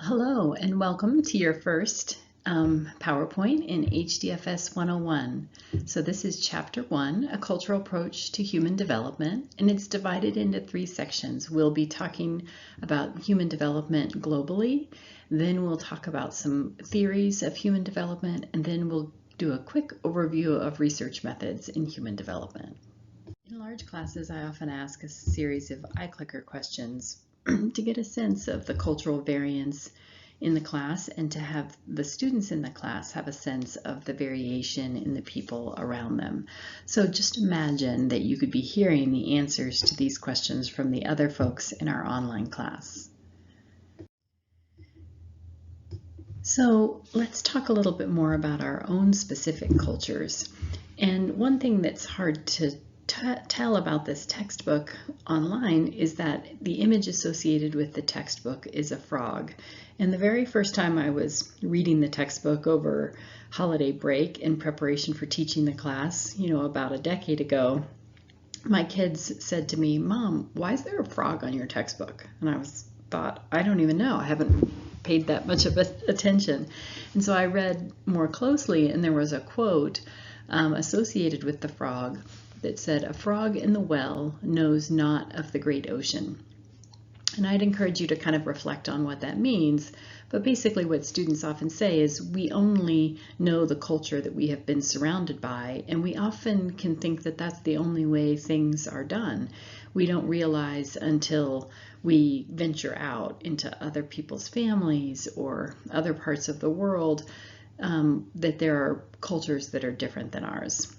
Hello and welcome to your first PowerPoint in HDFS 101. So this is Chapter 1, A Cultural Approach to Human Development, and it's divided into 3 sections. We'll be talking about human development globally, then we'll talk about some theories of human development, and then we'll do a quick overview of research methods in human development. In large classes, I often ask a series of iClicker questions to get a sense of the cultural variance in the class and to have the students in the class have a sense of the variation in the people around them. So just imagine that you could be hearing the answers to these questions from the other folks in our online class. So let's talk a little bit more about our own specific cultures. And one thing that's hard to tell about this textbook online is that the image associated with the textbook is a frog. And the very first time I was reading the textbook over holiday break in preparation for teaching the class, about a decade ago, my kids said to me, "Mom, why is there a frog on your textbook?" And I thought, I don't even know. I haven't paid that much of attention. And so I read more closely, and there was a quote associated with the frog that said, "A frog in the well knows not of the great ocean." And I'd encourage you to kind of reflect on what that means. But basically what students often say is we only know the culture that we have been surrounded by, and we often can think that that's the only way things are done. We don't realize until we venture out into other people's families or other parts of the world that there are cultures that are different than ours.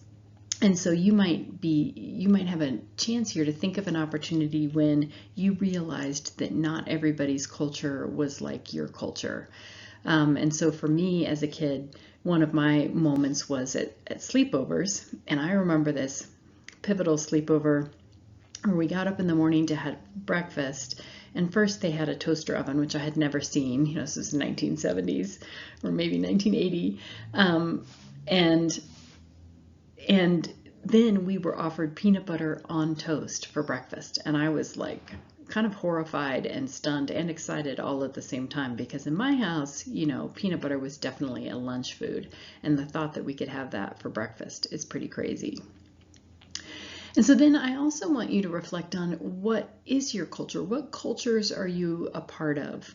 And so you might have a chance here to think of an opportunity when you realized that not everybody's culture was like your culture. And so for me as a kid, one of my moments was at sleepovers. And I remember this pivotal sleepover where we got up in the morning to have breakfast. And first they had a toaster oven, which I had never seen. This was the 1970s or maybe 1980. And then we were offered peanut butter on toast for breakfast. And I was like kind of horrified and stunned and excited all at the same time, because in my house, peanut butter was definitely a lunch food. And the thought that we could have that for breakfast is pretty crazy. And so then I also want you to reflect on what is your culture? What cultures are you a part of?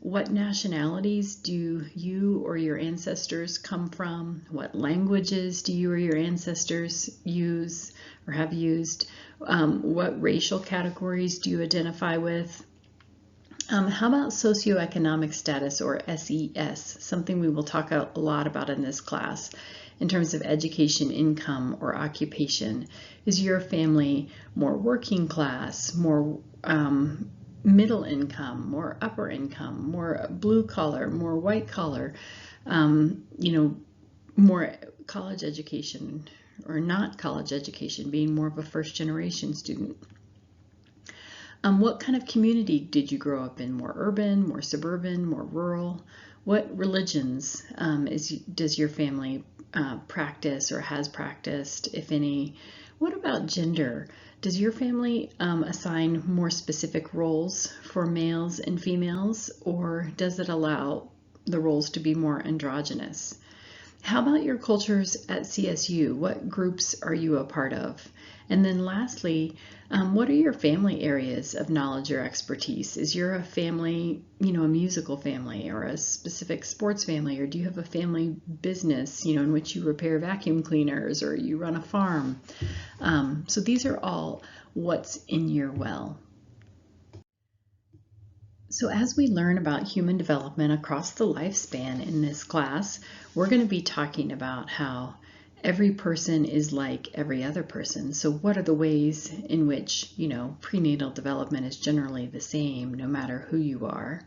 What nationalities do you or your ancestors come from? What languages do you or your ancestors use or have used? What racial categories do you identify with? How about socioeconomic status, or SES, something we will talk a lot about in this class in terms of education, income, or occupation? Is your family more working class, more middle income, more upper income, more blue collar, more white collar, more college education or not college education, being more of a first generation student? What kind of community did you grow up in? More urban, more suburban, more rural? What religions does your family practice or has practiced, if any? What about gender? Does your family assign more specific roles for males and females, or does it allow the roles to be more androgynous? How about your cultures at CSU? What groups are you a part of? And then lastly, what are your family areas of knowledge or expertise? Is your family, a musical family or a specific sports family, or do you have a family business, in which you repair vacuum cleaners or you run a farm? So these are all what's in your well. So as we learn about human development across the lifespan in this class, we're going to be talking about how every person is like every other person. So what are the ways in which, prenatal development is generally the same no matter who you are?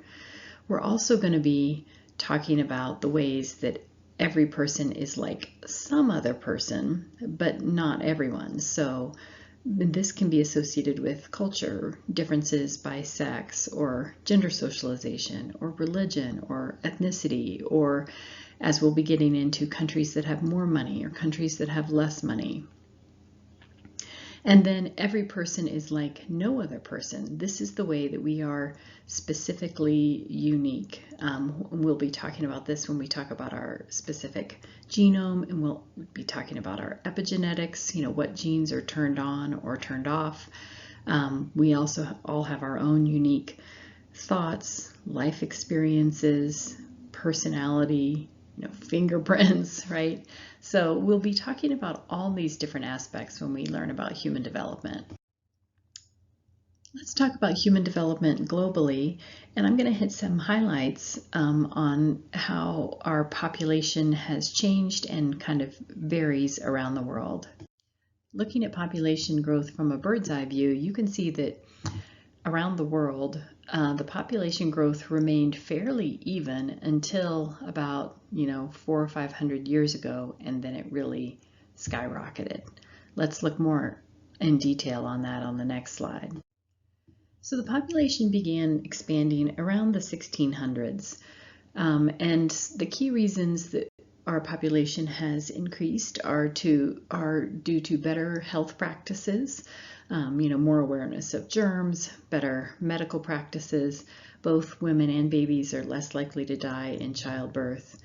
We're also going to be talking about the ways that every person is like some other person, but not everyone. So this can be associated with culture, differences by sex or gender socialization or religion or ethnicity, or as we'll be getting into, countries that have more money or countries that have less money. And then every person is like no other person. This is the way that we are specifically unique. We'll be talking about this when we talk about our specific genome, and we'll be talking about our epigenetics, what genes are turned on or turned off. We also all have our own unique thoughts, life experiences, personality, fingerprints, right? So we'll be talking about all these different aspects when we learn about human development. Let's talk about human development globally, and I'm going to hit some highlights on how our population has changed and kind of varies around the world. Looking at population growth from a bird's eye view, you can see that around the world, the population growth remained fairly even until about 400 or 500 years ago, and then it really skyrocketed. Let's look more in detail on that on the next slide. So the population began expanding around the 1600s, and the key reasons that our population has increased are due to better health practices, more awareness of germs, better medical practices. Both women and babies are less likely to die in childbirth.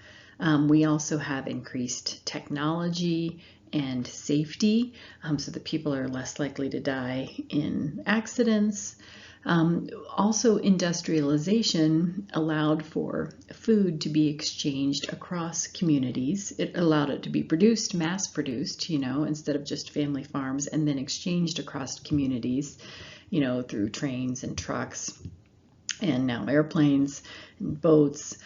We also have increased technology and safety, so that people are less likely to die in accidents. Also, industrialization allowed for food to be exchanged across communities. It allowed it to be produced, mass-produced, instead of just family farms, and then exchanged across communities, through trains and trucks, and now airplanes and boats.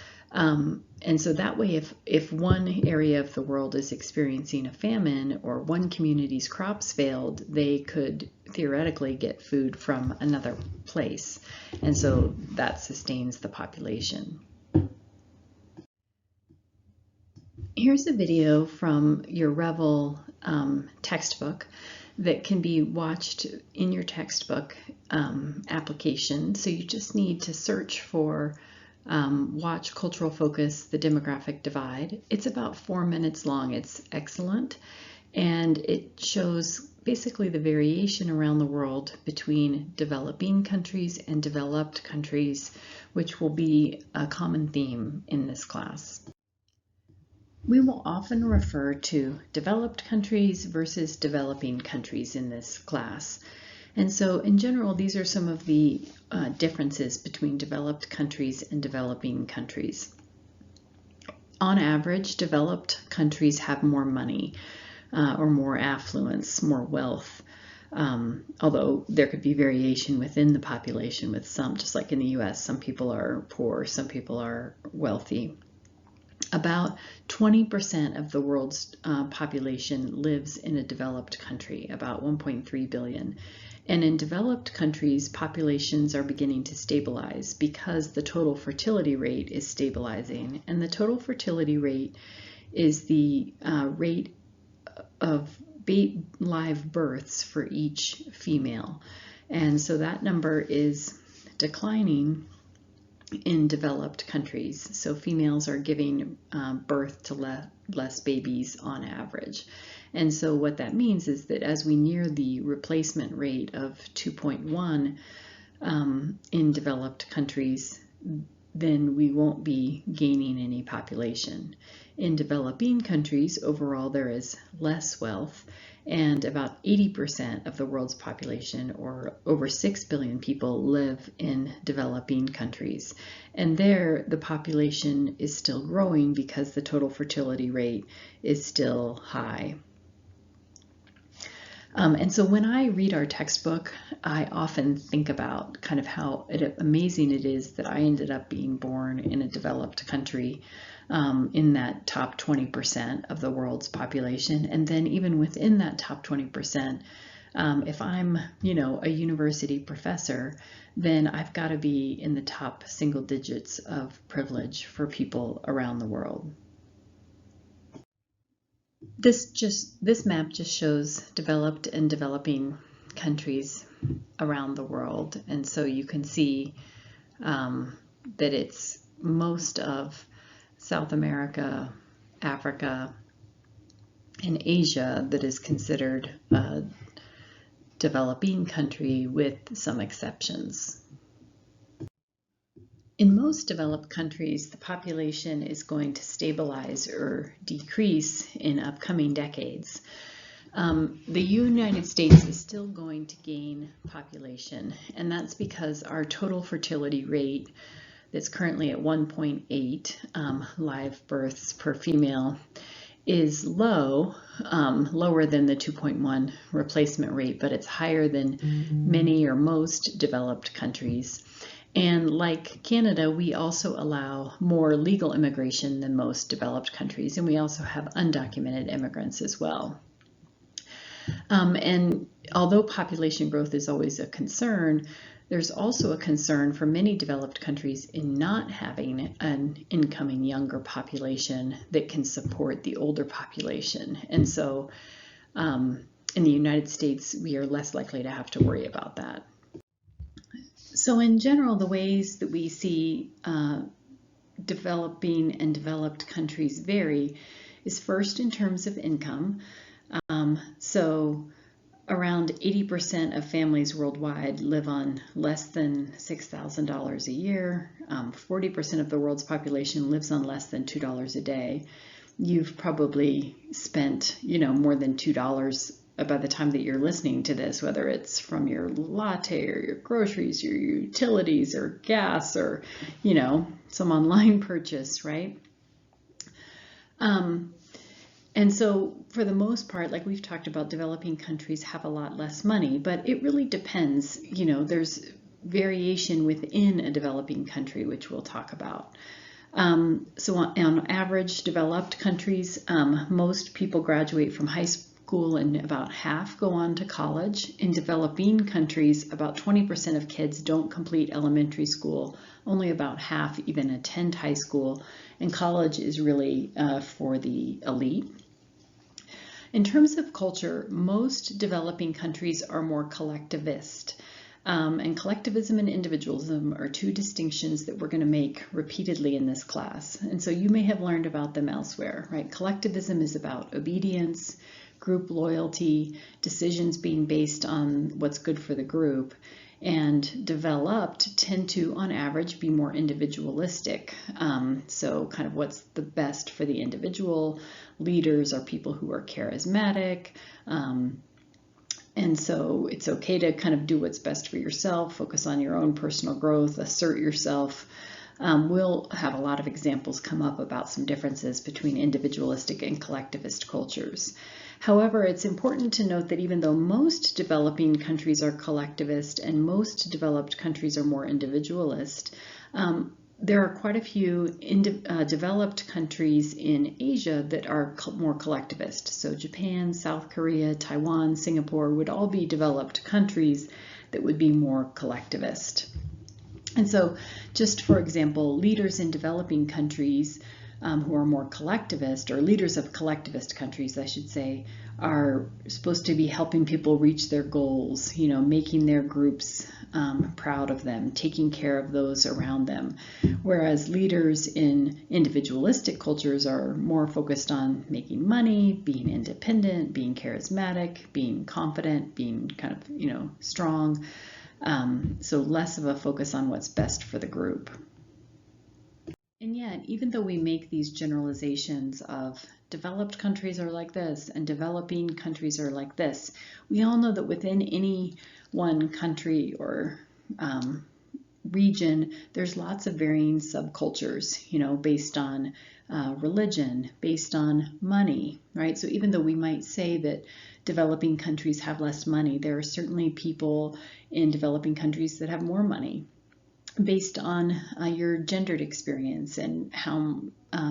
And so that way, if one area of the world is experiencing a famine or one community's crops failed, they could theoretically get food from another place. And so that sustains the population. Here's a video from your Revel textbook that can be watched in your textbook application. So you just need to search for watch Cultural Focus, The Demographic Divide. It's about 4 minutes long. It's excellent, and it shows basically the variation around the world between developing countries and developed countries, which will be a common theme in this class. We will often refer to developed countries versus developing countries in this class. And so in general, these are some of the differences between developed countries and developing countries. On average, developed countries have more money or more affluence, more wealth, although there could be variation within the population with some, just like in the US, some people are poor, some people are wealthy. About 20% of the world's population lives in a developed country, about 1.3 billion. And in developed countries, populations are beginning to stabilize because the total fertility rate is stabilizing. And the total fertility rate is the rate of live births for each female. And so that number is declining in developed countries. So females are giving birth to less babies on average. And so what that means is that as we near the replacement rate of 2.1 in developed countries, then we won't be gaining any population. In developing countries, overall there is less wealth, and about 80% of the world's population, or over 6 billion people, live in developing countries. And there, the population is still growing because the total fertility rate is still high. And so when I read our textbook, I often think about kind of how amazing it is that I ended up being born in a developed country, in that top 20% of the world's population. And then even within that top 20%, if I'm, a university professor, then I've got to be in the top single digits of privilege for people around the world. This map just shows developed and developing countries around the world, and so you can see that it's most of South America, Africa, and Asia that is considered developing country with some exceptions. In most developed countries, the population is going to stabilize or decrease in upcoming decades. The United States is still going to gain population, and that's because our total fertility rate that's currently at 1.8 live births per female is lower than the 2.1 replacement rate, but it's higher than many or most developed countries. And like Canada, we also allow more legal immigration than most developed countries, and we also have undocumented immigrants as well. And although population growth is always a concern, there's also a concern for many developed countries in not having an incoming younger population that can support the older population. And so in the United States, we are less likely to have to worry about that. So in general, the ways that we see developing and developed countries vary is first in terms of income. So around 80% of families worldwide live on less than $6,000 a year. 40% of the world's population lives on less than $2 a day. You've probably spent, more than $2 by the time that you're listening to this, whether it's from your latte or your groceries, your utilities or gas or, some online purchase, right? And so for the most part, like we've talked about, developing countries have a lot less money, but it really depends. There's variation within a developing country, which we'll talk about. So on average, developed countries, most people graduate from high school and about half go on to college. In developing countries, about 20% of kids don't complete elementary school. Only about half even attend high school, and college is really for the elite. In terms of culture, most developing countries are more collectivist. And collectivism and individualism are two distinctions that we're going to make repeatedly in this class. And so you may have learned about them elsewhere, right? Collectivism is about obedience, group loyalty, decisions being based on what's good for the group. And developed tend to, on average, be more individualistic. So kind of what's the best for the individual. Leaders are people who are charismatic. And so it's okay to kind of do what's best for yourself, focus on your own personal growth, assert yourself. We'll have a lot of examples come up about some differences between individualistic and collectivist cultures. However, it's important to note that even though most developing countries are collectivist and most developed countries are more individualist, there are quite a few developed countries in Asia that are more collectivist. So Japan, South Korea, Taiwan, Singapore would all be developed countries that would be more collectivist. And so just for example, leaders in developing countries who are more collectivist, or leaders of collectivist countries, I should say, are supposed to be helping people reach their goals, making their groups proud of them, taking care of those around them. Whereas leaders in individualistic cultures are more focused on making money, being independent, being charismatic, being confident, being kind of, strong. So less of a focus on what's best for the group. And yet, even though we make these generalizations of developed countries are like this and developing countries are like this, we all know that within any one country or region, there's lots of varying subcultures, based on religion, based on money, right? So even though we might say that developing countries have less money, there are certainly people in developing countries that have more money, based on your gendered experience and how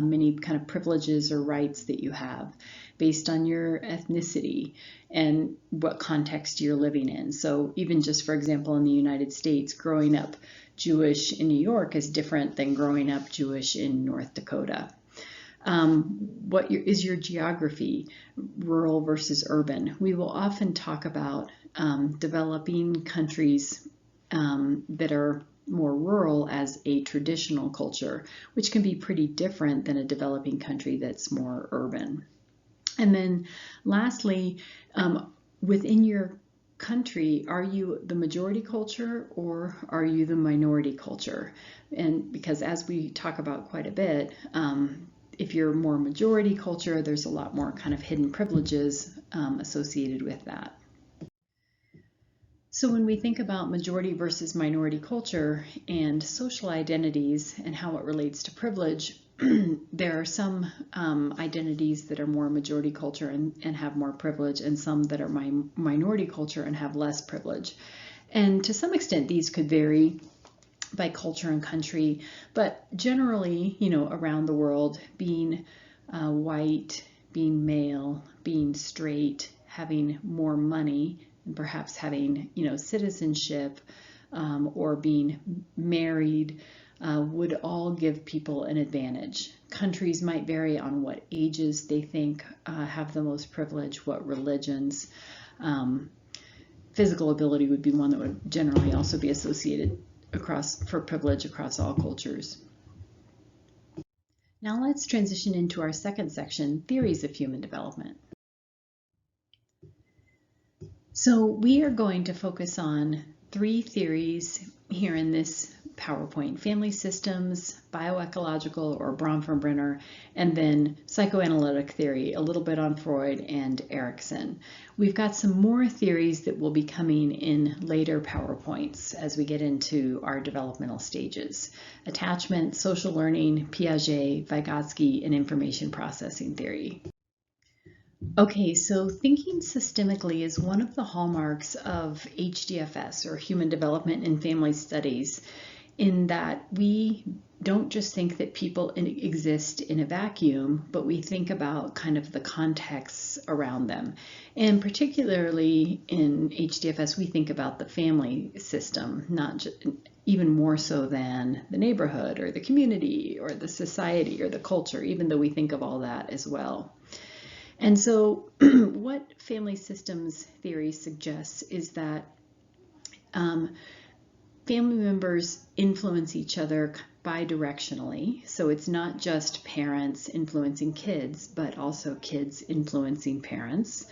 many kind of privileges or rights that you have, based on your ethnicity and what context you're living in. So even just, for example, in the United States, growing up Jewish in New York is different than growing up Jewish in North Dakota. What is your geography, rural versus urban? We will often talk about developing countries that are more rural as a traditional culture, which can be pretty different than a developing country that's more urban. And then lastly, within your country, are you the majority culture or are you the minority culture? And because as we talk about quite a bit, if you're more majority culture, there's a lot more kind of hidden privileges associated with that. So when we think about majority versus minority culture and social identities and how it relates to privilege, there are some identities that are more majority culture and have more privilege, and some that are minority culture and have less privilege. And to some extent, these could vary by culture and country, but generally, around the world, being white, being male, being straight, having more money, and perhaps having, citizenship, or being married, would all give people an advantage. Countries might vary on what ages they think have the most privilege, what religions. Physical ability would be one that would generally also be associated for privilege across all cultures. Now let's transition into our second section, theories of human development. So we are going to focus on 3 theories here in this PowerPoint: family systems, bioecological or Bronfenbrenner, and then psychoanalytic theory, a little bit on Freud and Erikson. We've got some more theories that will be coming in later PowerPoints as we get into our developmental stages: attachment, social learning, Piaget, Vygotsky, and information processing theory. Okay, so thinking systemically is one of the hallmarks of HDFS, or Human Development and Family Studies, in that we don't just think that people exist in a vacuum, but we think about kind of the contexts around them. And particularly in HDFS, we think about the family system, not just, even more so than the neighborhood or the community or the society or the culture, even though we think of all that as well. And so what family systems theory suggests is that family members influence each other bidirectionally. So it's not just parents influencing kids, but also kids influencing parents.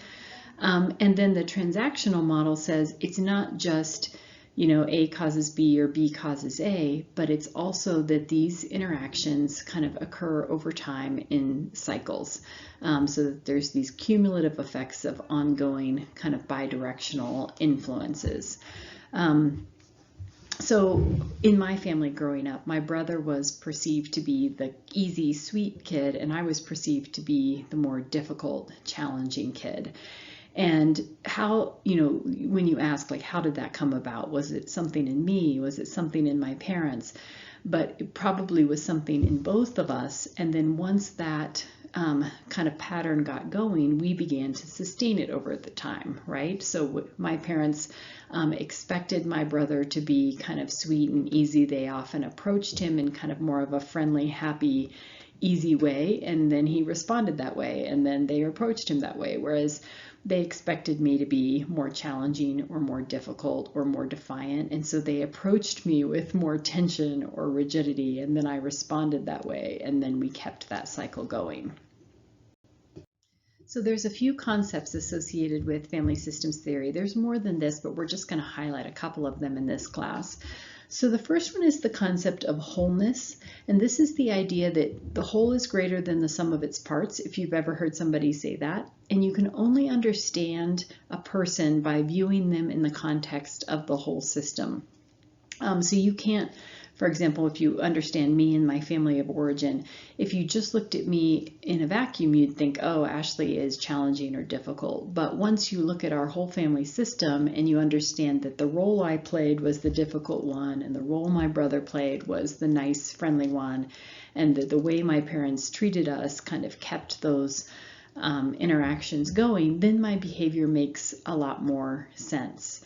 And then the transactional model says it's not just A causes B or B causes A, but it's also that these interactions kind of occur over time in cycles, so that there's these cumulative effects of ongoing kind of bidirectional influences. So in my family growing up, my brother was perceived to be the easy, sweet kid, and I was perceived to be the more difficult, challenging kid. And how, when you ask, like, how did that come about? Was it something in me? Was it something in my parents? But it probably was something in both of us. And then once that kind of pattern got going, we began to sustain it over the time, right? So my parents expected my brother to be kind of sweet and easy. They often approached him in kind of more of a friendly, happy, easy way, and then he responded that way, and then they approached him that way, whereas they expected me to be more challenging or more difficult or more defiant, and so they approached me with more tension or rigidity, and then I responded that way, and then we kept that cycle going. So there's a few concepts associated with family systems theory. There's more than this, but we're just going to highlight a couple of them in this class. So the first one is the concept of wholeness, and this is the idea that the whole is greater than the sum of its parts, if you've ever heard somebody say that, and you can only understand a person by viewing them in the context of the whole system. So you can't, for example, if you understand me and my family of origin, if you just looked at me in a vacuum, you'd think, oh, Ashley is challenging or difficult. But once you look at our whole family system and you understand that the role I played was the difficult one and the role my brother played was the nice, friendly one, and that the way my parents treated us kind of kept those interactions going, then my behavior makes a lot more sense.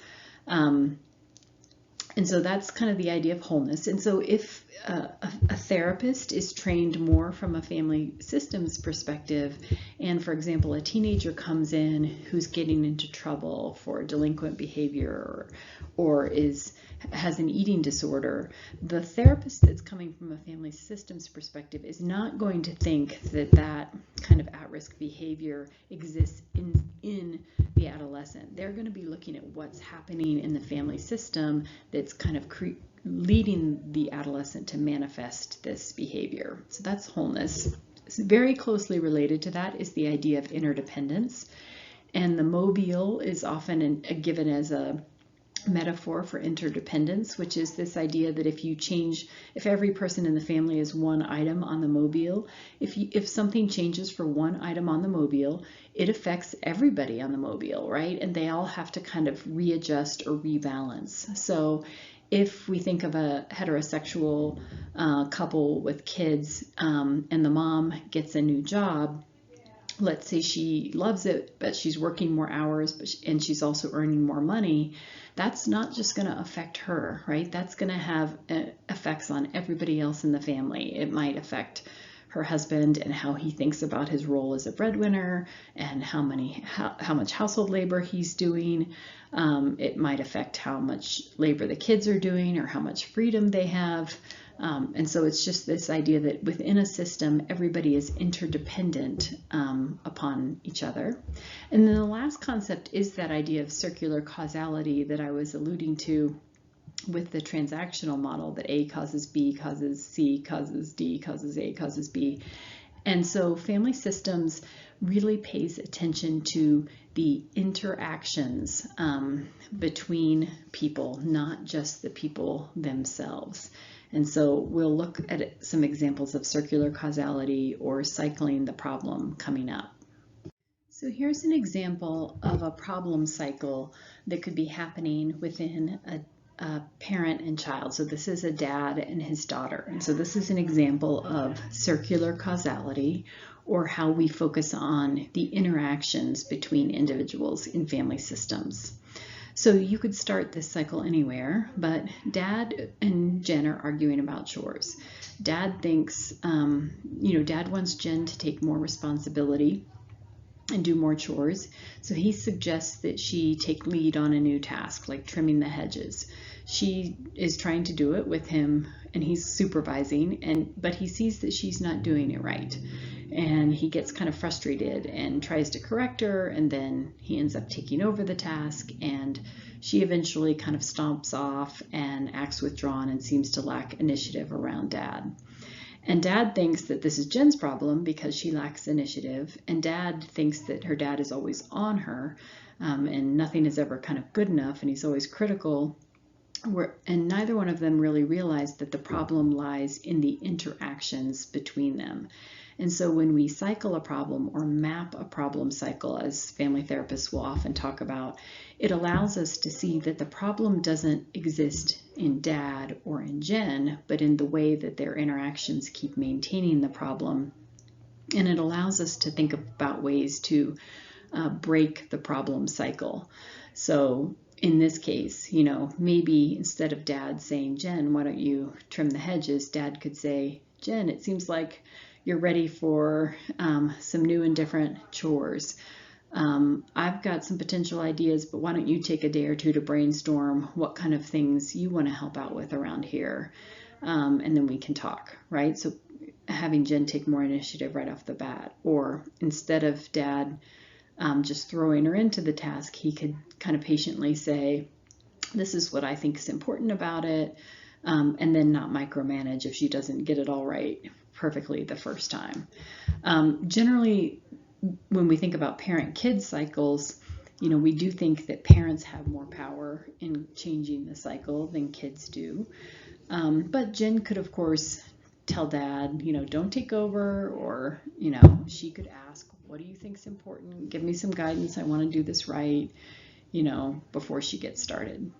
And so that's kind of the idea of wholeness. And so if a therapist is trained more from a family systems perspective, and for example, a teenager comes in who's getting into trouble for delinquent behavior or has an eating disorder, the therapist that's coming from a family systems perspective is not going to think that that kind of at-risk behavior exists in the adolescent. They're going to be looking at what's happening in the family system that's kind of leading the adolescent to manifest this behavior. So that's wholeness. Very closely related to that is the idea of interdependence. And the mobile is often given as a metaphor for interdependence, which is this idea that if every person in the family is one item on the mobile, if something changes for one item on the mobile, it affects everybody on the mobile, right? And they all have to kind of readjust or rebalance. So if we think of a heterosexual couple with kids and the mom gets a new job, let's say she loves it, but she's working more hours, and she's also earning more money, that's not just going to affect her, right? That's going to have effects on everybody else in the family. It might affect her husband and how he thinks about his role as a breadwinner and how much household labor he's doing. It might affect how much labor the kids are doing or how much freedom they have. And so it's just this idea that within a system, everybody is interdependent upon each other. And then the last concept is that idea of circular causality that I was alluding to with the transactional model, that A causes B, causes C, causes D, causes A, causes B. And so family systems really pays attention to the interactions between people, not just the people themselves. And so we'll look at some examples of circular causality or cycling the problem coming up. So here's an example of a problem cycle that could be happening within a parent and child. So this is a dad and his daughter. And so this is an example of circular causality, or how we focus on the interactions between individuals in family systems. So you could start this cycle anywhere, but Dad and Jen are arguing about chores. Dad thinks, Dad wants Jen to take more responsibility and do more chores. So he suggests that she take lead on a new task, like trimming the hedges. She is trying to do it with him, and he's supervising, but he sees that she's not doing it right. And he gets kind of frustrated and tries to correct her, and then he ends up taking over the task, and she eventually kind of stomps off and acts withdrawn and seems to lack initiative around Dad. And Dad thinks that this is Jen's problem because she lacks initiative, and Dad thinks that her dad is always on her, and nothing is ever kind of good enough, and he's always critical. And neither one of them really realize that the problem lies in the interactions between them. And so when we cycle a problem or map a problem cycle, as family therapists will often talk about, it allows us to see that the problem doesn't exist in Dad or in Jen, but in the way that their interactions keep maintaining the problem. And it allows us to think about ways to break the problem cycle. So in this case, maybe instead of Dad saying, Jen, why don't you trim the hedges, Dad could say, Jen, it seems like you're ready for some new and different chores. I've got some potential ideas, but why don't you take a day or two to brainstorm what kind of things you want to help out with around here, and then we can talk, right? So having Jen take more initiative right off the bat, or instead of Dad just throwing her into the task, he could kind of patiently say, this is what I think is important about it, and then not micromanage if she doesn't get it all right perfectly the first time. Generally, when we think about parent-kid cycles, we do think that parents have more power in changing the cycle than kids do. But Jen could, of course, tell Dad, don't take over, or, she could ask, what do you think is important? Give me some guidance. I want to do this right, before she gets started.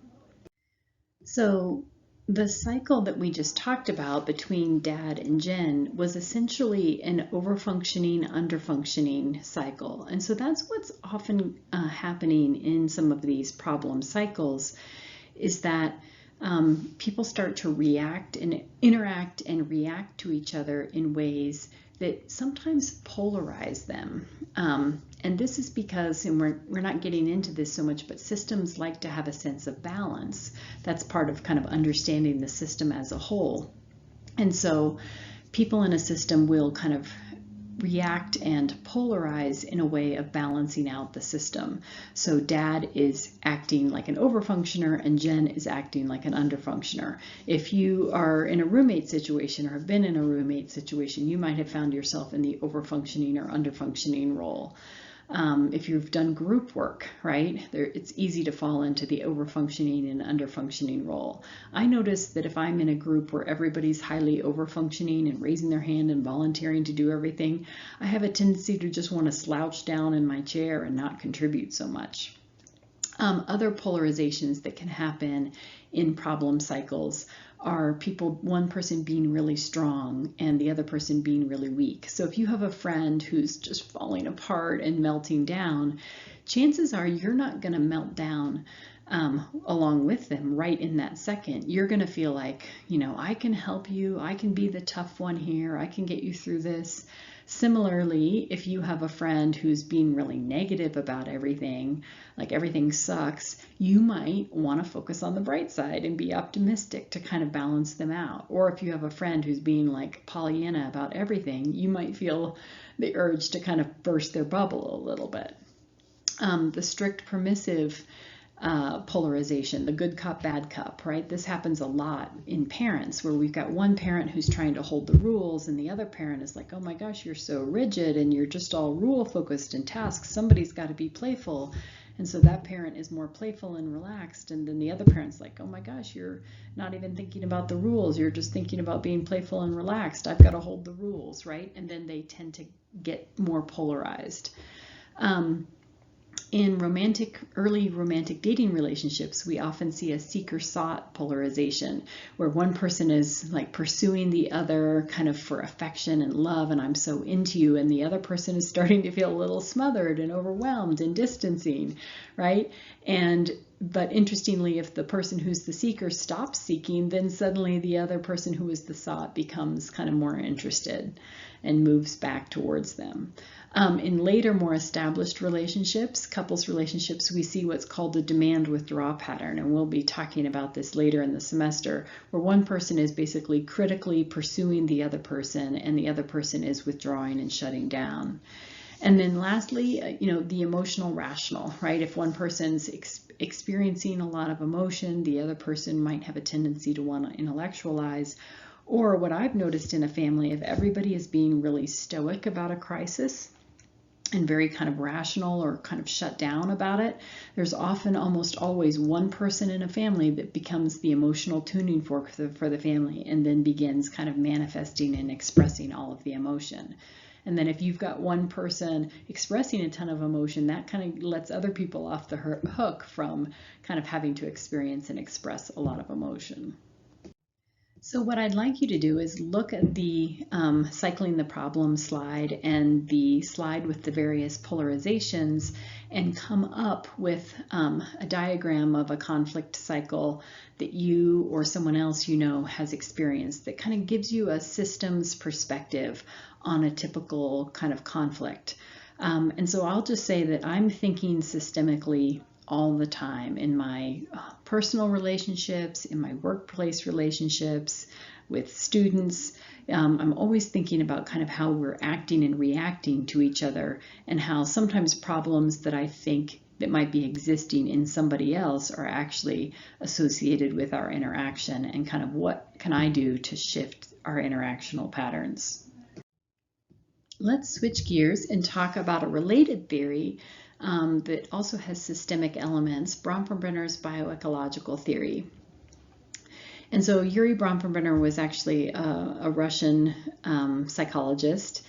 So the cycle that we just talked about between Dad and Jen was essentially an overfunctioning, underfunctioning cycle. And so that's what's often happening in some of these problem cycles, is that people start to react and interact and react to each other in ways that sometimes polarize them. And this is because, and we're not getting into this so much, but systems like to have a sense of balance. That's part of kind of understanding the system as a whole. And so people in a system will kind of react and polarize in a way of balancing out the system. So dad is acting like an overfunctioner and Jen is acting like an underfunctioner. If you are in a roommate situation or have been in a roommate situation, you might have found yourself in the overfunctioning or underfunctioning role. If you've done group work, right, it's easy to fall into the overfunctioning and underfunctioning role. I notice that if I'm in a group where everybody's highly overfunctioning and raising their hand and volunteering to do everything, I have a tendency to just want to slouch down in my chair and not contribute so much. Other polarizations that can happen in problem cycles are one person being really strong and the other person being really weak. So if you have a friend who's just falling apart and melting down, chances are you're not going to melt down along with them right in that second. You're going to feel like, I can help you, I can be the tough one here, I can get you through this. Similarly, if you have a friend who's being really negative about everything, like everything sucks, you might want to focus on the bright side and be optimistic to kind of balance them out. Or if you have a friend who's being like Pollyanna about everything, you might feel the urge to kind of burst their bubble a little bit. The strict permissive polarization, the good cop, bad cop, right? This happens a lot in parents where we've got one parent who's trying to hold the rules and the other parent is like, oh my gosh, you're so rigid and you're just all rule focused and tasks. Somebody's got to be playful. And so that parent is more playful and relaxed. And then the other parent's like, oh my gosh, you're not even thinking about the rules. You're just thinking about being playful and relaxed. I've got to hold the rules, right? And then they tend to get more polarized. In early romantic dating relationships, we often see a seeker-sought polarization where one person is like pursuing the other kind of for affection and love and I'm so into you, and the other person is starting to feel a little smothered and overwhelmed and distancing, right? But interestingly, if the person who's the seeker stops seeking, then suddenly the other person who is the sought becomes kind of more interested and moves back towards them. In later, more established relationships, couples relationships, we see what's called the demand withdraw pattern, and we'll be talking about this later in the semester, where one person is basically critically pursuing the other person and the other person is withdrawing and shutting down. And then lastly, the emotional rational, right? If one person's experiencing a lot of emotion, the other person might have a tendency to want to intellectualize. Or what I've noticed in a family, if everybody is being really stoic about a crisis and very kind of rational or kind of shut down about it, there's often almost always one person in a family that becomes the emotional tuning fork for the family and then begins kind of manifesting and expressing all of the emotion. And then if you've got one person expressing a ton of emotion, that kind of lets other people off the hook from kind of having to experience and express a lot of emotion. So what I'd like you to do is look at the cycling the problem slide and the slide with the various polarizations and come up with a diagram of a conflict cycle that you or someone else has experienced that kind of gives you a systems perspective on a typical kind of conflict. And so I'll just say that I'm thinking systemically all the time in my personal relationships, in my workplace relationships, with students. I'm always thinking about kind of how we're acting and reacting to each other and how sometimes problems that I think that might be existing in somebody else are actually associated with our interaction and kind of what can I do to shift our interactional patterns. Let's switch gears and talk about a related theory that also has systemic elements, Bronfenbrenner's bioecological theory. And so Yuri Bronfenbrenner was actually a Russian psychologist,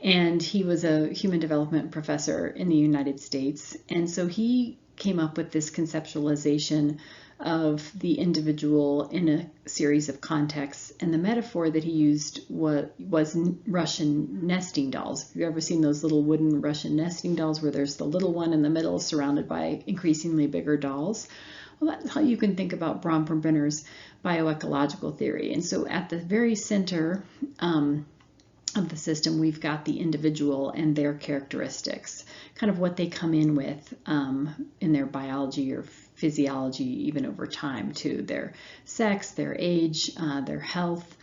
and he was a human development professor in the United States. And so he came up with this conceptualization of the individual in a series of contexts, and the metaphor that he used was Russian nesting dolls. Have you ever seen those little wooden Russian nesting dolls where there's the little one in the middle surrounded by increasingly bigger dolls? Well, that's how you can think about Bronfenbrenner's bioecological theory. And so at the very center of the system, we've got the individual and their characteristics, kind of what they come in with in their biology or physiology, even over time, too. Their sex, their age, their health,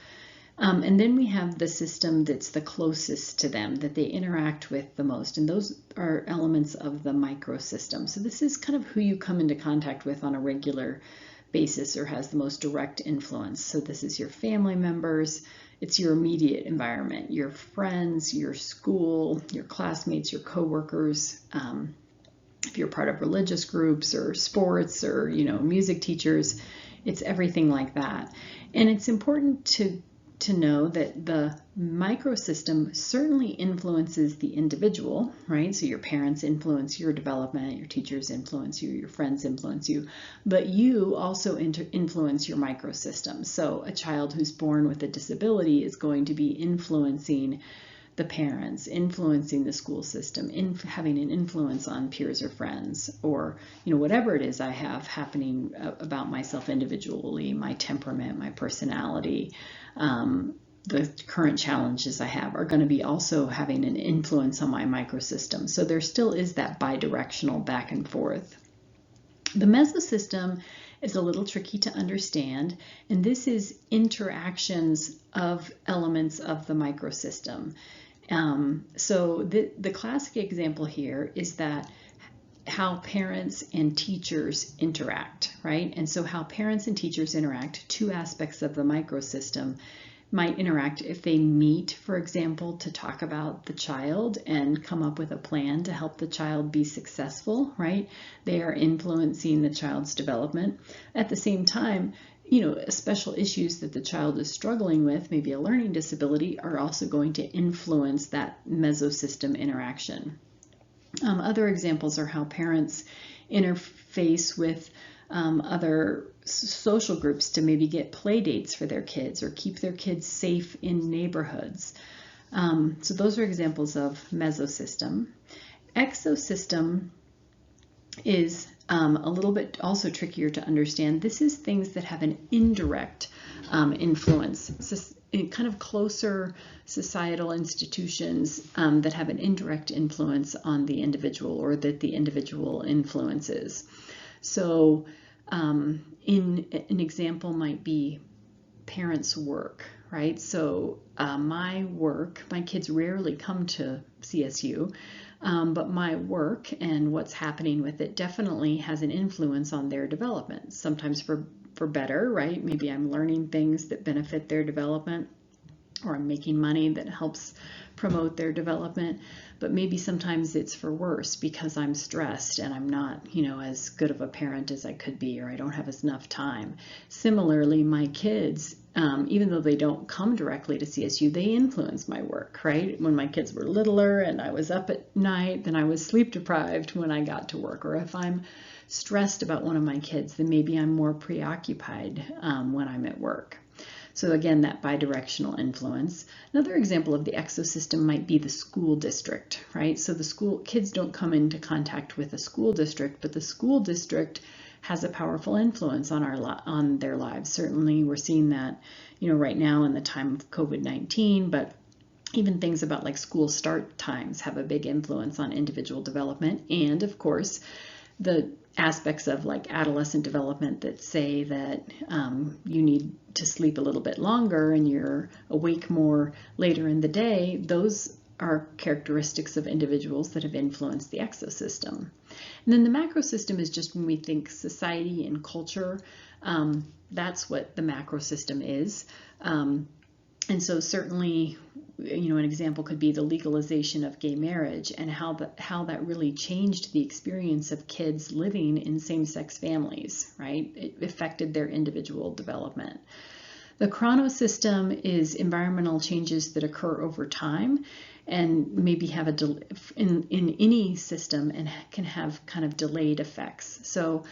And then we have the system that's the closest to them, that they interact with the most, and those are elements of the microsystem. So this is kind of who you come into contact with on a regular basis or has the most direct influence. So this is your family members, it's your immediate environment, your friends, your school, your classmates, your coworkers, if you're part of religious groups or sports or music teachers, it's everything like that. And it's important to know that the microsystem certainly influences the individual, right? So your parents influence your development, your teachers influence you, your friends influence you, but you also influence your microsystem. So a child who's born with a disability is going to be influencing the parents, influencing the school system, having an influence on peers or friends, or whatever it is I have happening about myself individually, my temperament, my personality, the current challenges I have are going to be also having an influence on my microsystem. So there still is that bidirectional back and forth. The mesosystem is a little tricky to understand, and this is interactions of elements of the microsystem. So the classic example here is that how parents and teachers interact, right? And so how parents and teachers interact, two aspects of the microsystem might interact if they meet, for example, to talk about the child and come up with a plan to help the child be successful, right? They are influencing the child's development. At the same time, special issues that the child is struggling with, maybe a learning disability, are also going to influence that mesosystem interaction. Other examples are how parents interface with other social groups to maybe get play dates for their kids or keep their kids safe in neighborhoods. So those are examples of mesosystem. Exosystem is a little bit also trickier to understand. This is things that have an indirect influence. Kind of closer societal institutions that have an indirect influence on the individual, or that the individual influences. So an example might be parents' work, right? So my kids rarely come to CSU, but my work and what's happening with it definitely has an influence on their development, sometimes for better, right? Maybe I'm learning things that benefit their development, or I'm making money that helps promote their development, but maybe sometimes it's for worse because I'm stressed and I'm not, as good of a parent as I could be, or I don't have enough time. Similarly, my kids, even though they don't come directly to CSU, they influence my work, right? When my kids were littler and I was up at night, then I was sleep deprived when I got to work. Or if I'm stressed about one of my kids, then maybe I'm more preoccupied when I'm at work. So again, that bidirectional influence. Another example of the exosystem might be the school district, right? So the kids don't come into contact with a school district, but the school district has a powerful influence on their lives. Certainly we're seeing that, right now in the time of COVID-19, but even things about like school start times have a big influence on individual development. And of course, the aspects of like adolescent development that say that you need to sleep a little bit longer and you're awake more later in the day, those are characteristics of individuals that have influenced the exosystem. And then the macrosystem is just when we think society and culture, that's what the macrosystem is. And so certainly, an example could be the legalization of gay marriage and how that really changed the experience of kids living in same-sex families, right? It affected their individual development. The chronosystem is environmental changes that occur over time and maybe have in any system and can have kind of delayed effects. So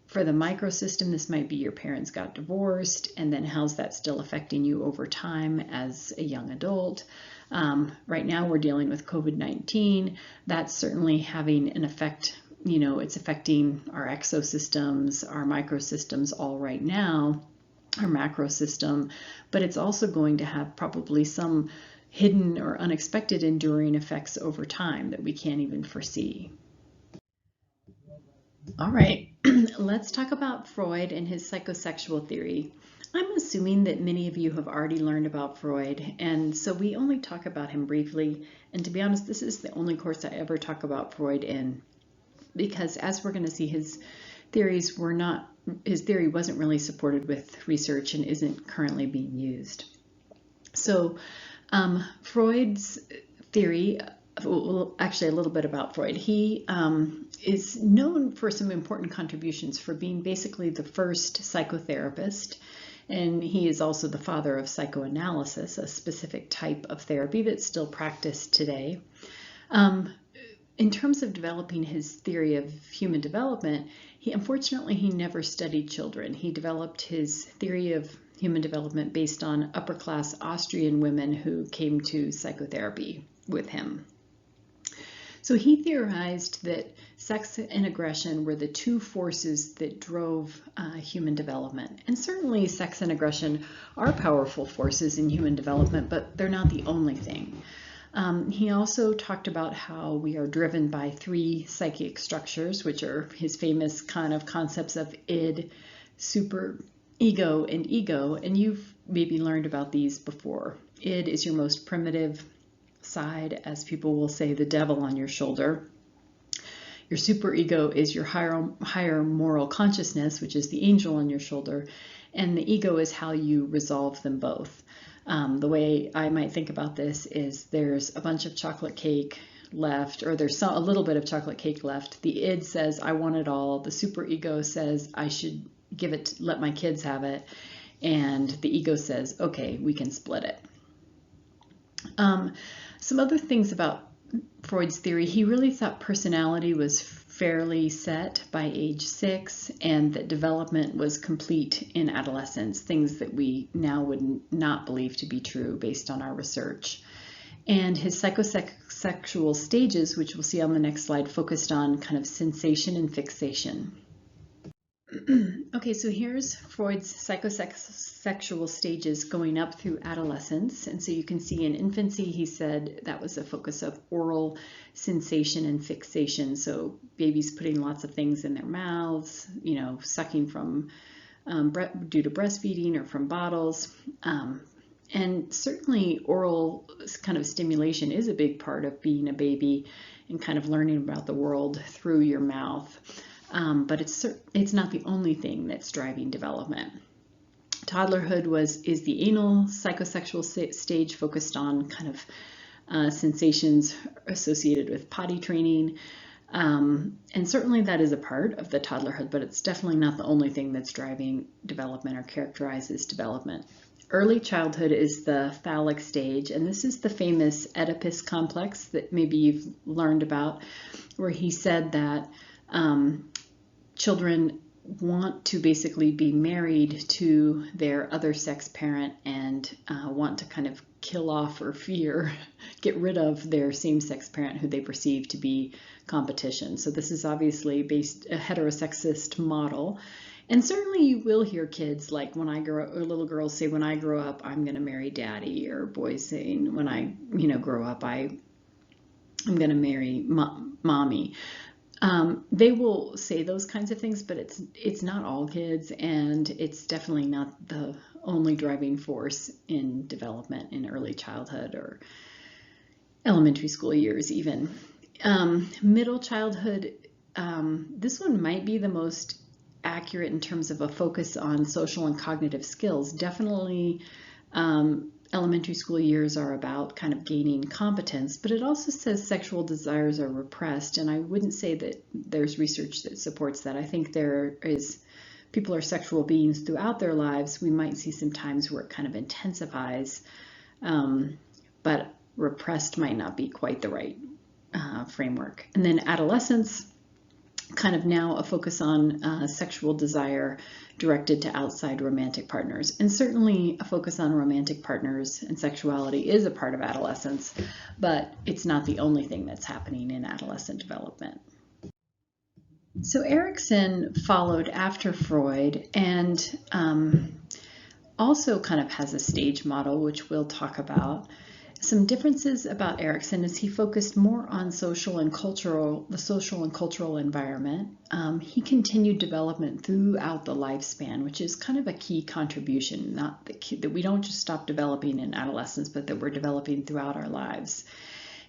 for the microsystem, this might be your parents got divorced, and then how's that still affecting you over time as a young adult? Right now we're dealing with COVID-19. That's certainly having an effect, it's affecting our exosystems, our microsystems all right now, our macrosystem, but it's also going to have probably some hidden or unexpected enduring effects over time that we can't even foresee. All right, let's talk about Freud and his psychosexual theory. I'm assuming that many of you have already learned about Freud, and so we only talk about him briefly. And to be honest, this is the only course I ever talk about Freud in, because as we're going to see, his theory wasn't really supported with research and isn't currently being used. So Freud's theory, well, actually a little bit about Freud. He is known for some important contributions, for being basically the first psychotherapist, and he is also the father of psychoanalysis, a specific type of therapy that's still practiced today. In terms of developing his theory of human development, unfortunately he never studied children. He developed his theory of human development based on upper-class Austrian women who came to psychotherapy with him. So he theorized that sex and aggression were the two forces that drove human development. And certainly sex and aggression are powerful forces in human development, but they're not the only thing. He also talked about how we are driven by three psychic structures, which are his famous kind of concepts of id, super ego, and ego. And you've maybe learned about these before. Id is your most primitive side, as people will say, the devil on your shoulder. Your superego is your higher moral consciousness, which is the angel on your shoulder. And the ego is how you resolve them both. The way I might think about this is there's a bunch of chocolate cake left, or there's a little bit of chocolate cake left. The id says, I want it all. The superego says, I should give it, let my kids have it. And the ego says, okay, we can split it. Some other things about Freud's theory: he really thought personality was fairly set by age 6, and that development was complete in adolescence, things that we now would not believe to be true based on our research. And his psychosexual stages, which we'll see on the next slide, focused on kind of sensation and fixation. Okay, so here's Freud's psychosexual stages going up through adolescence. And so you can see in infancy, he said that was a focus of oral sensation and fixation. So babies putting lots of things in their mouths, sucking from due to breastfeeding or from bottles. And certainly oral kind of stimulation is a big part of being a baby and kind of learning about the world through your mouth. But it's not the only thing that's driving development. Toddlerhood is the anal psychosexual stage, focused on kind of sensations associated with potty training. And certainly that is a part of the toddlerhood, but it's definitely not the only thing that's driving development or characterizes development. Early childhood is the phallic stage, and this is the famous Oedipus complex that maybe you've learned about, where he said that children want to basically be married to their other sex parent and want to kind of kill off or get rid of their same-sex parent who they perceive to be competition. So this is obviously a heterosexist model. And certainly you will hear kids like little girls say, when I grow up, I'm going to marry daddy, or boys saying, when I grow up, I'm going to marry mommy. They will say those kinds of things, but it's not all kids, and it's definitely not the only driving force in development in early childhood or elementary school years even. Middle childhood, this one might be the most accurate in terms of a focus on social and cognitive skills. Definitely elementary school years are about kind of gaining competence, but it also says sexual desires are repressed, and I wouldn't say that there's research that supports that. I think people are sexual beings throughout their lives. We might see some times where it kind of intensifies, but repressed might not be quite the right framework. And then adolescence, kind of now a focus on sexual desire directed to outside romantic partners. And certainly a focus on romantic partners and sexuality is a part of adolescence, but it's not the only thing that's happening in adolescent development. So Erikson followed after Freud, and also kind of has a stage model, which we'll talk about. Some differences about Erikson is he focused more on the social and cultural environment. He continued development throughout the lifespan, which is kind of a key contribution, not that we don't just stop developing in adolescence, but that we're developing throughout our lives.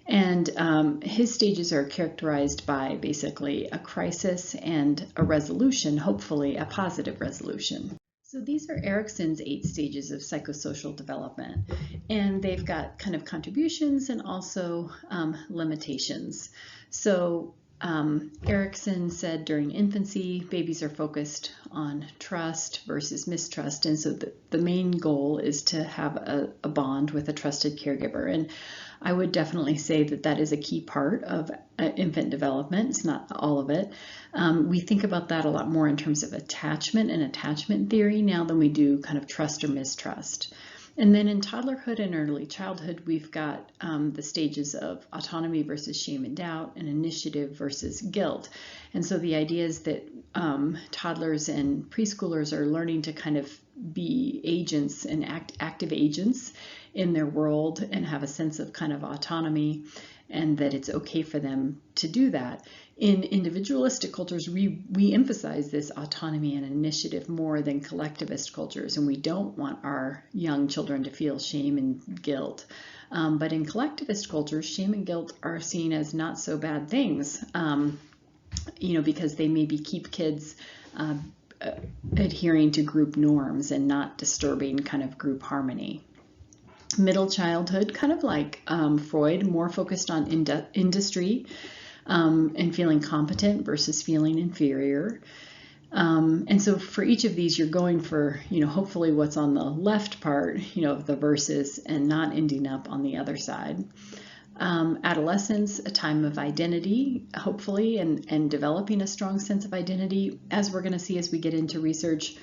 And his stages are characterized by basically a crisis and a resolution, hopefully a positive resolution. So these are Erikson's 8 stages of psychosocial development, and they've got kind of contributions and also limitations. So Erikson said during infancy, babies are focused on trust versus mistrust, and so the main goal is to have a bond with a trusted caregiver. And I would definitely say that that is a key part of infant development. It's not all of it. We think about that a lot more in terms of attachment and attachment theory now than we do kind of trust or mistrust. And then in toddlerhood and early childhood, we've got the stages of autonomy versus shame and doubt, and initiative versus guilt. And so the idea is that toddlers and preschoolers are learning to kind of be agents and active agents in their world and have a sense of kind of autonomy, and that it's okay for them to do that. In individualistic cultures, we emphasize this autonomy and initiative more than collectivist cultures, and we don't want our young children to feel shame and guilt. But in collectivist cultures, shame and guilt are seen as not so bad things, because they maybe keep kids adhering to group norms and not disturbing kind of group harmony. Middle childhood, kind of like Freud, more focused on industry and feeling competent versus feeling inferior. And so for each of these, you're going for, hopefully what's on the left part, of the verses, and not ending up on the other side. Adolescence, a time of identity, hopefully, and developing a strong sense of identity. As we're going to see as we get into research,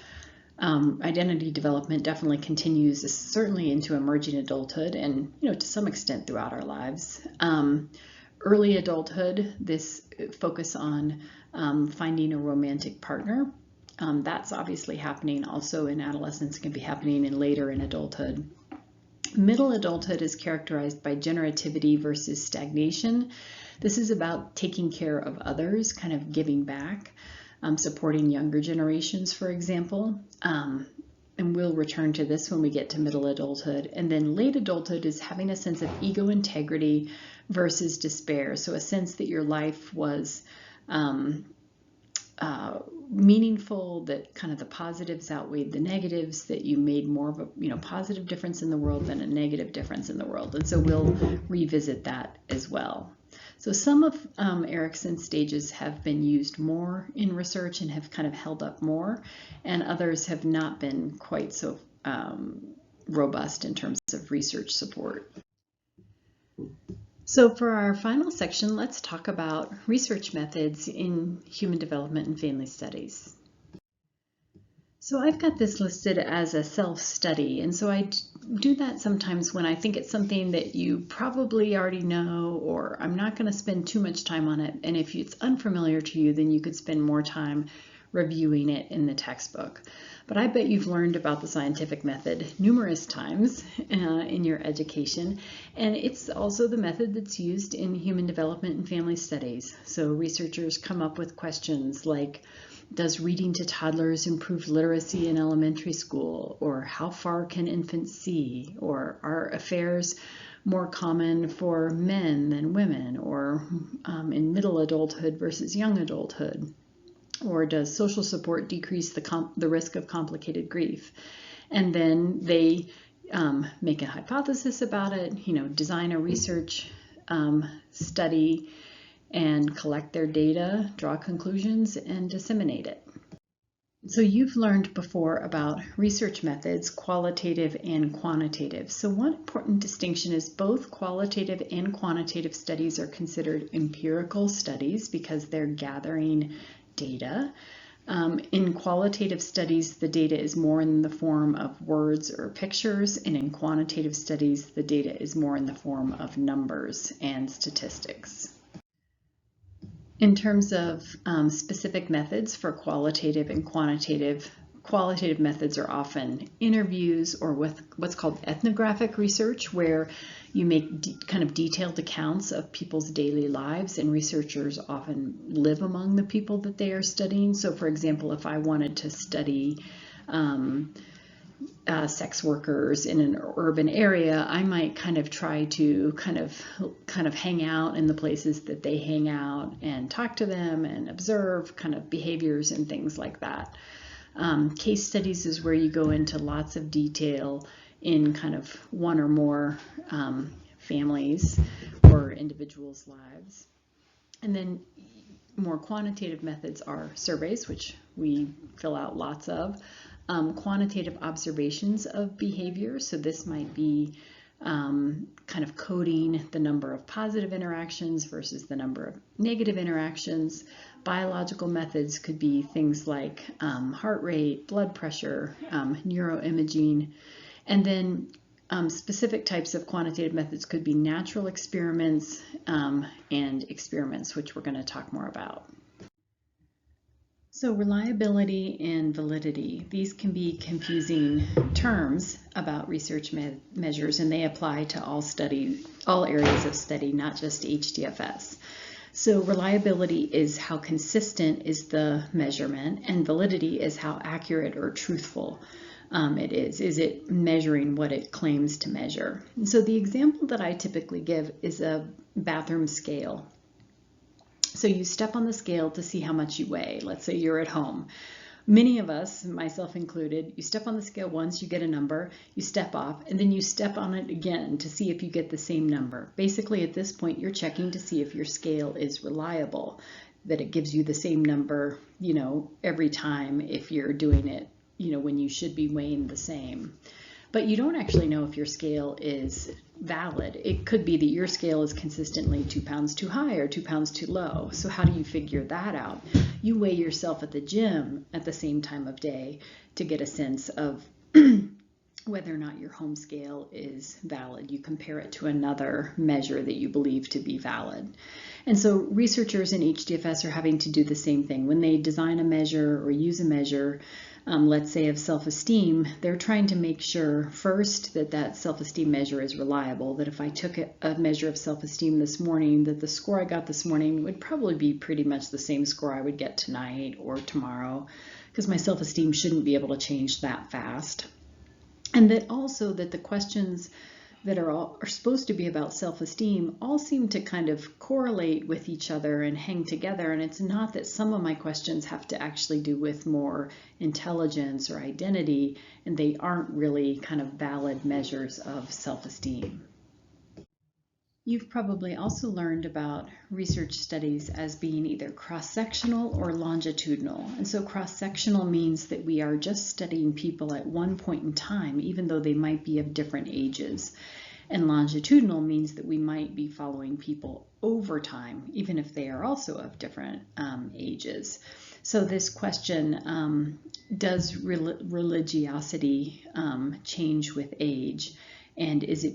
identity development definitely continues, certainly into emerging adulthood and, to some extent throughout our lives. Early adulthood, this focus on finding a romantic partner. That's obviously happening also in adolescence, it can be happening later in adulthood. Middle adulthood is characterized by generativity versus stagnation. This is about taking care of others, kind of giving back. Supporting younger generations, for example, and we'll return to this when we get to middle adulthood. And then late adulthood is having a sense of ego integrity versus despair. So a sense that your life was meaningful, that kind of the positives outweighed the negatives, that you made more of a positive difference in the world than a negative difference in the world. And so we'll revisit that as well. So some of Erikson's stages have been used more in research and have kind of held up more, and others have not been quite so robust in terms of research support. So for our final section, let's talk about research methods in human development and family studies. So I've got this listed as a self-study, and so I do that sometimes when I think it's something that you probably already know, or I'm not going to spend too much time on it, and if it's unfamiliar to you, then you could spend more time reviewing it in the textbook. But I bet you've learned about the scientific method numerous times in your education, and it's also the method that's used in human development and family studies. So researchers come up with questions like, does reading to toddlers improve literacy in elementary school? Or how far can infants see? Or are affairs more common for men than women? Or in middle adulthood versus young adulthood? Or does social support decrease the risk of complicated grief? And then they make a hypothesis about it, design a research study, and collect their data, draw conclusions, and disseminate it. So you've learned before about research methods, qualitative and quantitative. So one important distinction is both qualitative and quantitative studies are considered empirical studies because they're gathering data. In qualitative studies, the data is more in the form of words or pictures, and in quantitative studies, the data is more in the form of numbers and statistics. In terms of specific methods for qualitative and quantitative qualitative methods are often interviews or with what's called ethnographic research, where you make kind of detailed accounts of people's daily lives, and researchers often live among the people that they are studying. So for example, if I wanted to study sex workers in an urban area, I might kind of try to kind of hang out in the places that they hang out and talk to them and observe kind of behaviors and things like that. Case studies is where you go into lots of detail in kind of one or more families or individuals' lives. And then more quantitative methods are surveys, which we fill out lots of. Quantitative observations of behavior. So this might be kind of coding the number of positive interactions versus the number of negative interactions. Biological methods could be things like heart rate, blood pressure, neuroimaging. And then specific types of quantitative methods could be natural experiments and experiments, which we're going to talk more about. So reliability and validity, these can be confusing terms about research measures, and they apply to all areas of study, not just HDFS. So reliability is how consistent is the measurement, and validity is how accurate or truthful it is. Is it measuring what it claims to measure? And so the example that I typically give is a bathroom scale. So you step on the scale to see how much you weigh. Let's say you're at home. Many of us, myself included, you step on the scale once, you get a number, you step off, and then you step on it again to see if you get the same number. Basically, at this point, you're checking to see if your scale is reliable, that it gives you the same number, every time if you're doing it, when you should be weighing the same. But you don't actually know if your scale is valid. It could be that your scale is consistently 2 pounds too high or 2 pounds too low. So how do you figure that out? You weigh yourself at the gym at the same time of day to get a sense of whether or not your home scale is valid. You compare it to another measure that you believe to be valid. And so researchers in HDFS are having to do the same thing. When they design a measure or use a measure, let's say of self-esteem, they're trying to make sure first that that self-esteem measure is reliable, that if I took a measure of self-esteem this morning, that the score I got this morning would probably be pretty much the same score I would get tonight or tomorrow, because my self-esteem shouldn't be able to change that fast. And that also that the questions that are supposed to be about self-esteem all seem to kind of correlate with each other and hang together. And it's not that some of my questions have to actually do with more intelligence or identity, and they aren't really kind of valid measures of self-esteem. You've probably also learned about research studies as being either cross-sectional or longitudinal. And so cross-sectional means that we are just studying people at one point in time, even though they might be of different ages. And longitudinal means that we might be following people over time, even if they are also of different ages. So this question, does religiosity change with age? And is it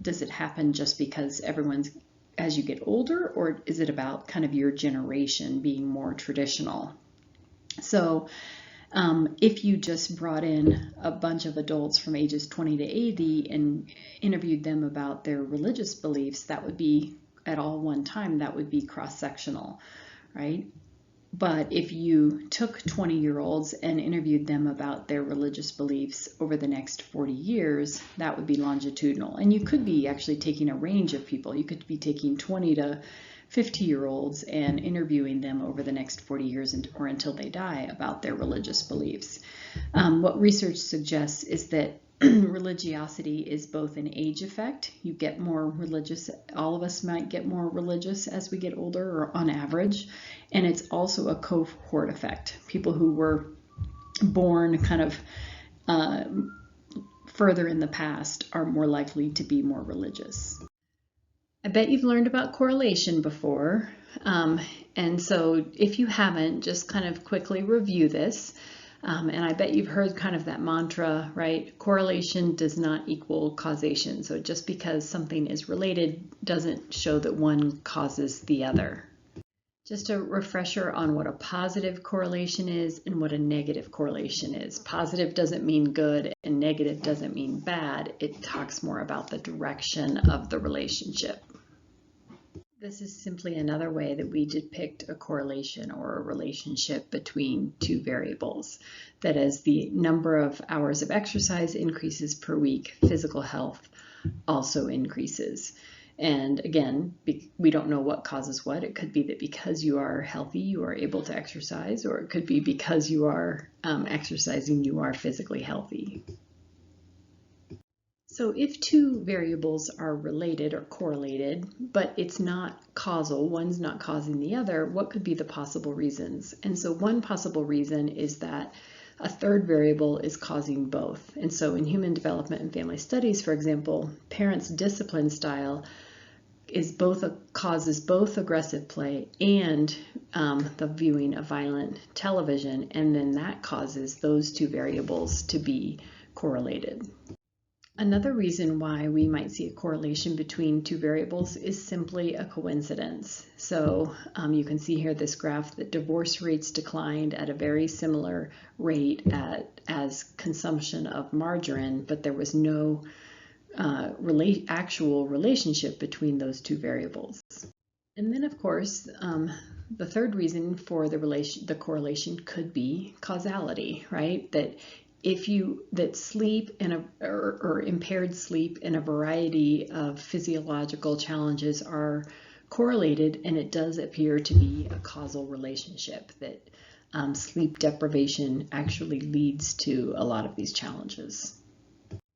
does it happen just because as you get older, or is it about kind of your generation being more traditional? So if you just brought in a bunch of adults from ages 20 to 80 and interviewed them about their religious beliefs, that would be at all one time, that would be cross-sectional, right? But if you took 20-year-olds and interviewed them about their religious beliefs over the next 40 years, that would be longitudinal. And you could be actually taking a range of people. You could be taking 20 to 50-year-olds and interviewing them over the next 40 years or until they die about their religious beliefs. What research suggests is that religiosity is both an age effect. You get more religious. All of us might get more religious as we get older, or on average. And it's also a cohort effect. People who were born kind of further in the past are more likely to be more religious. I bet you've learned about correlation before. And so if you haven't, just kind of quickly review this. And I bet you've heard kind of that mantra, right? Correlation does not equal causation. So just because something is related doesn't show that one causes the other. Just a refresher on what a positive correlation is and what a negative correlation is. Positive doesn't mean good and negative doesn't mean bad. It talks more about the direction of the relationship. This is simply another way that we depict a correlation or a relationship between two variables. That as the number of hours of exercise increases per week, physical health also increases. And again, we don't know what causes what. It could be that because you are healthy, you are able to exercise, or it could be because you are exercising, you are physically healthy. So if two variables are related or correlated, but it's not causal, one's not causing the other, what could be the possible reasons? And so one possible reason is that a third variable is causing both. And so in human development and family studies, for example, parents' discipline style causes both aggressive play and the viewing of violent television, and then that causes those two variables to be correlated. Another reason why we might see a correlation between two variables is simply a coincidence. So you can see here this graph that divorce rates declined at a very similar rate as consumption of margarine, but there was no actual relationship between those two variables. And then, of course, the third reason for the correlation could be causality, right? That sleep or impaired sleep and a variety of physiological challenges are correlated, and it does appear to be a causal relationship, that sleep deprivation actually leads to a lot of these challenges.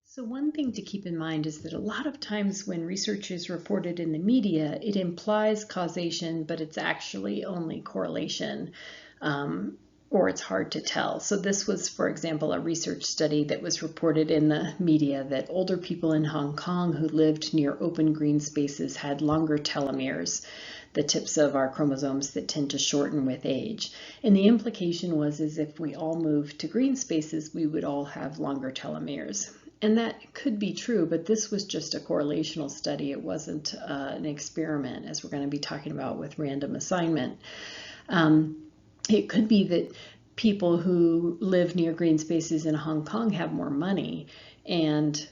So one thing to keep in mind is that a lot of times when research is reported in the media, it implies causation, but it's actually only correlation. Or it's hard to tell. So this was, for example, a research study that was reported in the media that older people in Hong Kong who lived near open green spaces had longer telomeres, the tips of our chromosomes that tend to shorten with age. And the implication was as if we all moved to green spaces, we would all have longer telomeres. And that could be true, but this was just a correlational study. It wasn't an experiment, as we're going to be talking about with random assignment. It could be that people who live near green spaces in Hong Kong have more money, and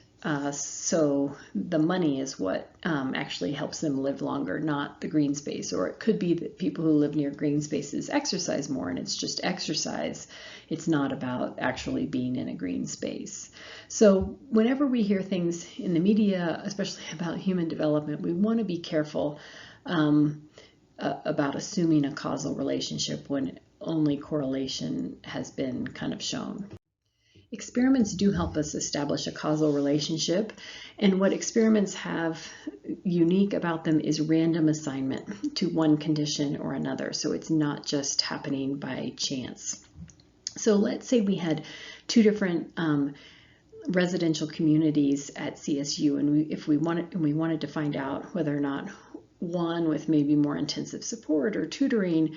so the money is what actually helps them live longer, not the green space. Or it could be that people who live near green spaces exercise more, and it's just exercise. It's not about actually being in a green space. So whenever we hear things in the media, especially about human development, we want to be careful about assuming a causal relationship when only correlation has been kind of shown. Experiments do help us establish a causal relationship, and what experiments have unique about them is random assignment to one condition or another, so it's not just happening by chance. So let's say we had two different residential communities at CSU, and we wanted to find out whether or not one with maybe more intensive support or tutoring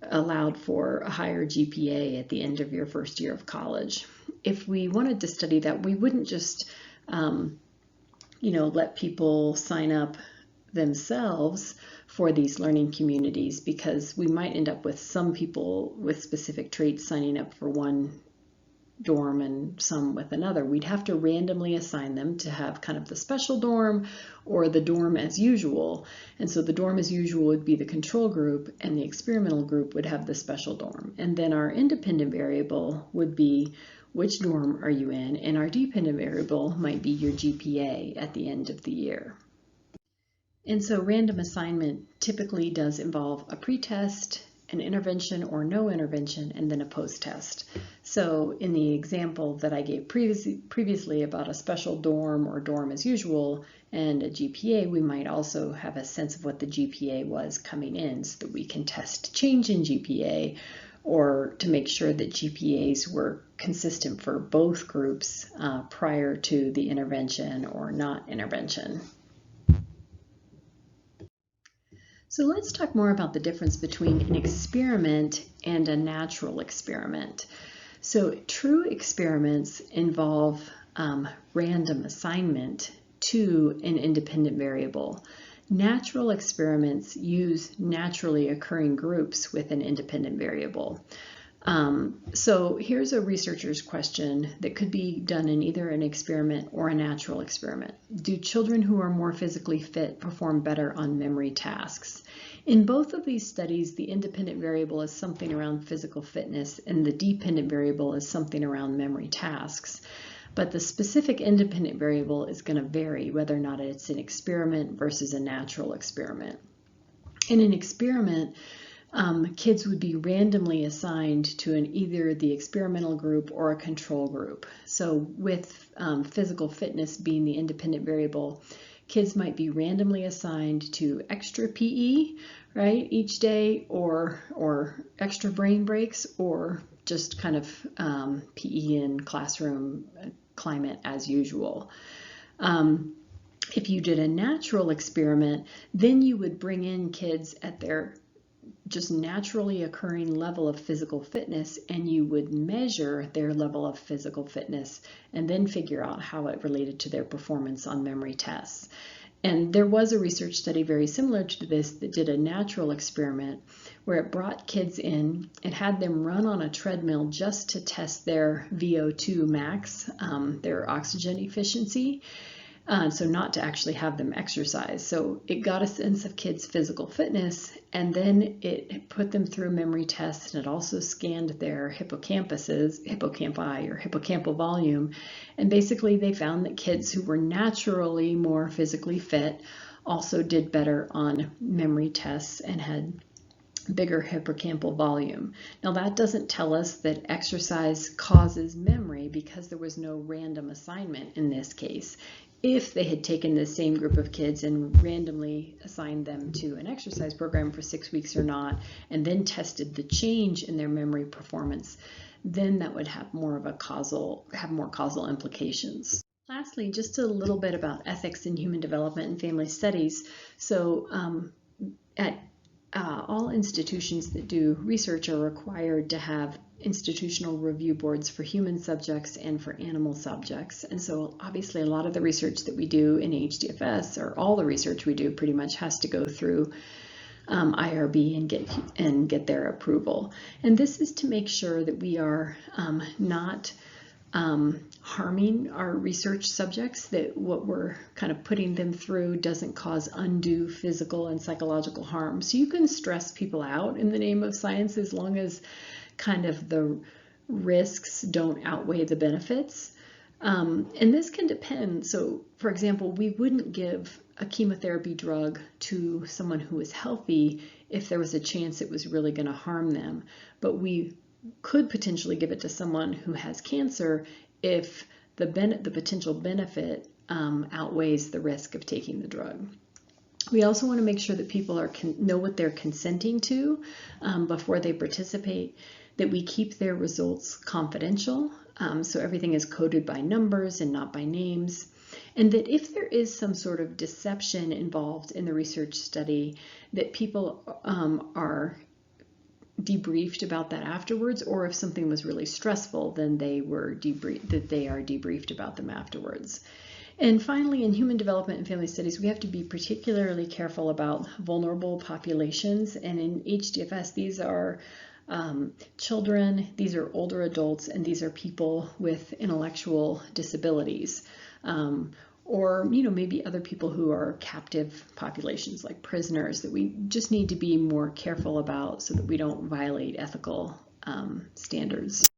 allowed for a higher GPA at the end of your first year of college. If we wanted to study that, we wouldn't just let people sign up themselves for these learning communities, because we might end up with some people with specific traits signing up for one dorm and some with another. We'd have to randomly assign them to have kind of the special dorm or the dorm as usual. And so the dorm as usual would be the control group, and the experimental group would have the special dorm. And then our independent variable would be which dorm are you in, and our dependent variable might be your GPA at the end of the year. And so random assignment typically does involve a pretest, an intervention or no intervention, and then a post-test. So in the example that I gave previously about a special dorm or dorm as usual and a GPA, we might also have a sense of what the GPA was coming in so that we can test change in GPA, or to make sure that GPAs were consistent for both groups prior to the intervention or not intervention. So let's talk more about the difference between an experiment and a natural experiment. So true experiments involve random assignment to an independent variable. Natural experiments use naturally occurring groups with an independent variable. So here's a researcher's question that could be done in either an experiment or a natural experiment. Do children who are more physically fit perform better on memory tasks? In both of these studies, the independent variable is something around physical fitness and the dependent variable is something around memory tasks. But the specific independent variable is going to vary whether or not it's an experiment versus a natural experiment. In an experiment, kids would be randomly assigned to either the experimental group or a control group. So with physical fitness being the independent variable, kids might be randomly assigned to extra PE, right, each day, or extra brain breaks, or just kind of PE in classroom climate as usual. If you did a natural experiment, then you would bring in kids at their just naturally occurring level of physical fitness, and you would measure their level of physical fitness and then figure out how it related to their performance on memory tests. And there was a research study very similar to this that did a natural experiment where it brought kids in and had them run on a treadmill just to test their VO2 max, their oxygen efficiency. So not to actually have them exercise. So it got a sense of kids' physical fitness, and then it put them through memory tests, and it also scanned their hippocampi or hippocampal volume. And basically they found that kids who were naturally more physically fit also did better on memory tests and had bigger hippocampal volume. Now that doesn't tell us that exercise causes memory because there was no random assignment in this case. If they had taken the same group of kids and randomly assigned them to an exercise program for 6 weeks or not, and then tested the change in their memory performance, then that would have more causal implications. Lastly, just a little bit about ethics in human development and family studies. So at all institutions that do research are required to have institutional review boards for human subjects and for animal subjects. And so obviously a lot of the research that we do in HDFS, or all the research we do pretty much, has to go through IRB and get their approval. And this is to make sure that we are not harming our research subjects, that what we're kind of putting them through doesn't cause undue physical and psychological harm. So you can stress people out in the name of science as long as kind of the risks don't outweigh the benefits. And this can depend. So for example, we wouldn't give a chemotherapy drug to someone who is healthy if there was a chance it was really going to harm them. But we could potentially give it to someone who has cancer if the potential benefit outweighs the risk of taking the drug. We also want to make sure that people know what they're consenting to before they participate, that we keep their results confidential, so everything is coded by numbers and not by names, and that if there is some sort of deception involved in the research study, that people are debriefed about that afterwards, or if something was really stressful, then they are debriefed about them afterwards. And finally, in human development and family studies, we have to be particularly careful about vulnerable populations. And in HDFS, these are children, these are older adults, and these are people with intellectual disabilities. Or maybe other people who are captive populations like prisoners, that we just need to be more careful about so that we don't violate ethical standards.